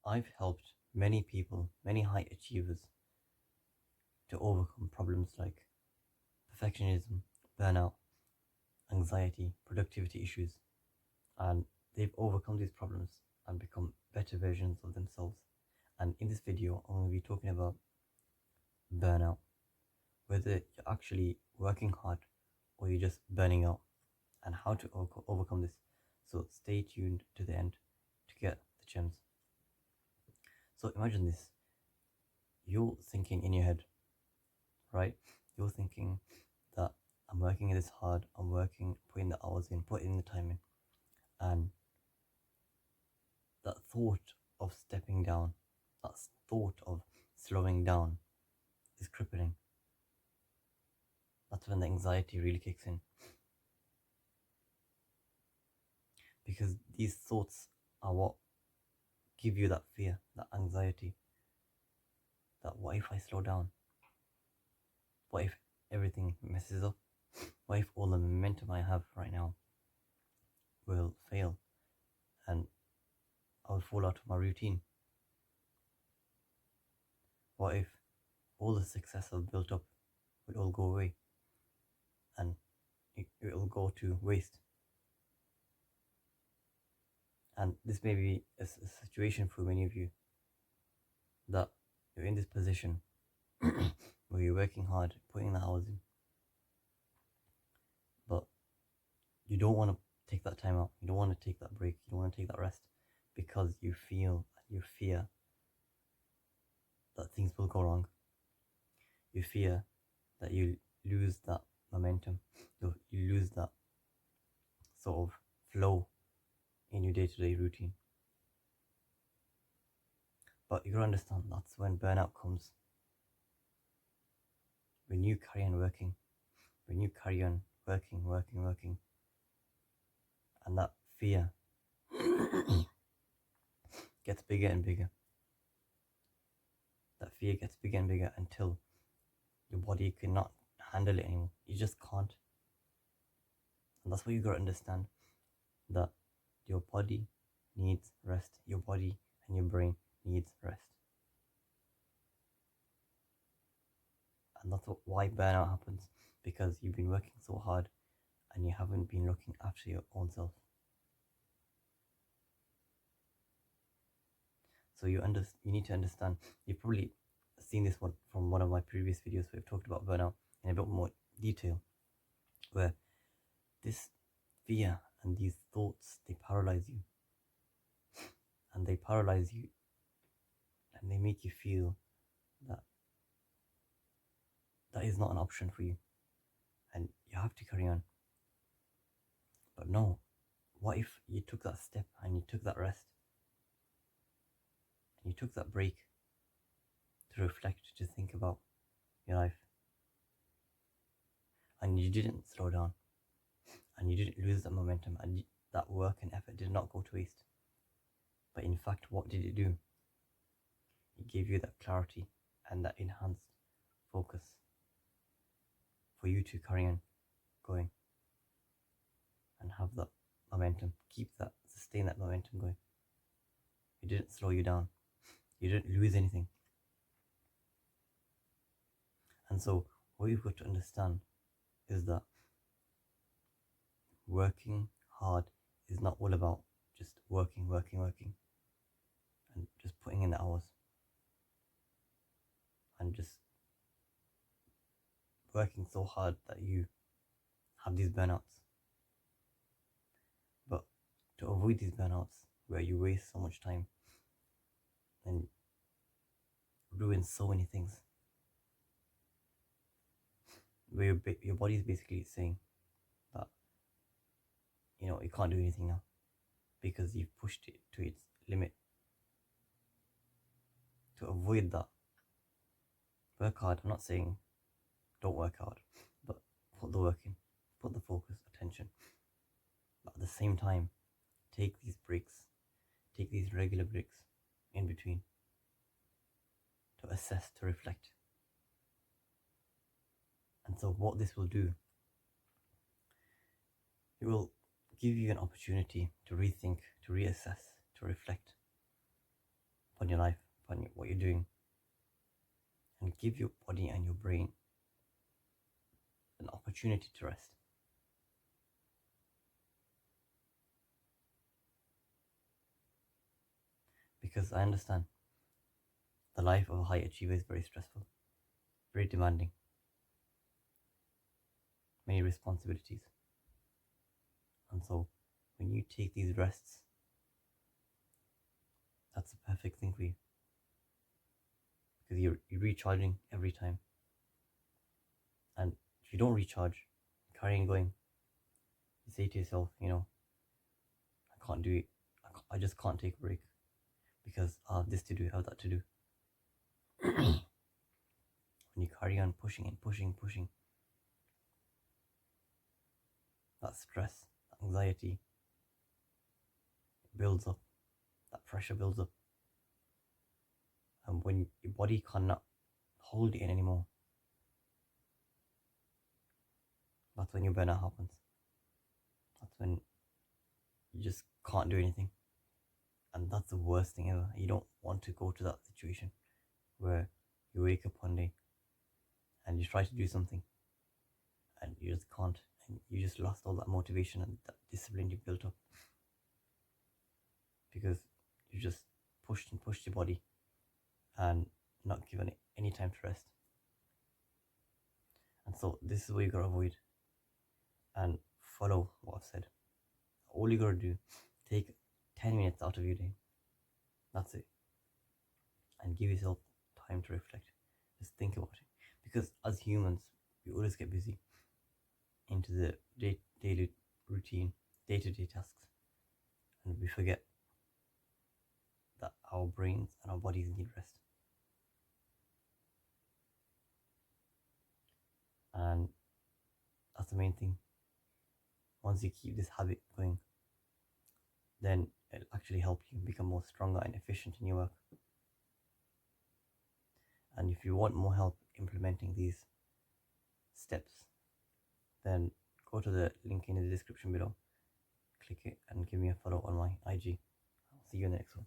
I've helped many people, many high achievers, to overcome problems like perfectionism, burnout, anxiety, productivity issues, and they've overcome these problems and become better versions of themselves. And in this video, I'm going to be talking about burnout, whether you're actually working hard or you're just burning out, and how to overcome this. So stay tuned to the end to get the gems. So imagine this. You're thinking in your head, right? You're thinking that I'm working this hard, I'm working, putting the hours in, putting the time in, and that thought of stepping down, that thought of slowing down is crippling. That's when the anxiety really kicks in. Because these thoughts are what give you that fear, that anxiety, that what if I slow down? What if everything messes up? What if all the momentum I have right now will fail and I'll fall out of my routine? What if all the success I've built up will all go away and it will go to waste? And this may be a situation for many of you, that you're in this position where you're working hard, putting the hours in, but you don't want to take that time out, you don't want to take that break, you don't want to take that rest, because you feel and you fear that things will go wrong. You fear that you lose that momentum, you lose that sort of flow in your day-to-day routine. But you gotta understand, that's when burnout comes. When you carry on working, when you carry on working, and that fear gets bigger and bigger. That fear gets bigger and bigger until your body cannot handle it anymore. You just can't. And that's what you gotta understand, that your body needs rest. Your body and your brain needs rest. And that's why burnout happens, because you've been working so hard and you haven't been looking after your own self. So you need to understand. You've probably seen this one from one of my previous videos where I've talked about burnout in a bit more detail, where this fear and these thoughts, they paralyze you. And they paralyze you and they make you feel that that is not an option for you and you have to carry on. But no, what if you took that step and you took that rest and you took that break to reflect, to think about your life, and you didn't slow down and you didn't lose that momentum, and that work and effort did not go to waste, but in fact, what did it do? It gave you that clarity and that enhanced focus for you to carry on going and have that momentum, sustain that momentum going. It didn't slow you down. You didn't lose anything. And so what you've got to understand is that working hard is not all about just working and just putting in the hours and just working so hard that you have these burnouts. But to avoid these burnouts where you waste so much time and ruin so many things, where your body is basically saying that, you can't do anything now because you've pushed it to its limit. To avoid that, work hard. I'm not saying don't work hard, but put the work in, put the focus, attention. But at the same time, take these breaks, take these regular breaks in between to assess, to reflect. And so what this will do, it will give you an opportunity to rethink, to reassess, to reflect, upon your life, upon what you're doing, and give your body and your brain an opportunity to rest. Because I understand the life of a high achiever is very stressful, very demanding, many responsibilities. And so when you take these rests, that's the perfect thing for you. Because you're recharging every time. And if you don't recharge, carrying going, you say to yourself, I can't do it. I just can't take a break because I have this to do, I have that to do. When you carry on pushing and pushing, that stress, that anxiety builds up, that pressure builds up. And when your body cannot hold it in anymore, that's when your burnout happens. That's when you just can't do anything. And that's the worst thing ever. You don't want to go to that situation where you wake up one day and you try to do something and you just can't, and you just lost all that motivation and that discipline you built up because you just pushed and pushed your body and not given it any time to rest. And so this is what you gotta avoid and follow what I've said. All you gotta do, take 10 minutes out of your day. That's it. And give yourself time to reflect. Just think about it. Because as humans, we always get busy into the daily routine, day-to-day tasks. And we forget that our brains and our bodies need rest. And that's the main thing. Once you keep this habit going, then it'll actually help you become more stronger and efficient in your work. And if you want more help implementing these steps, then go to the link in the description below, click it, and give me a follow on my IG. I'll see you in the next one.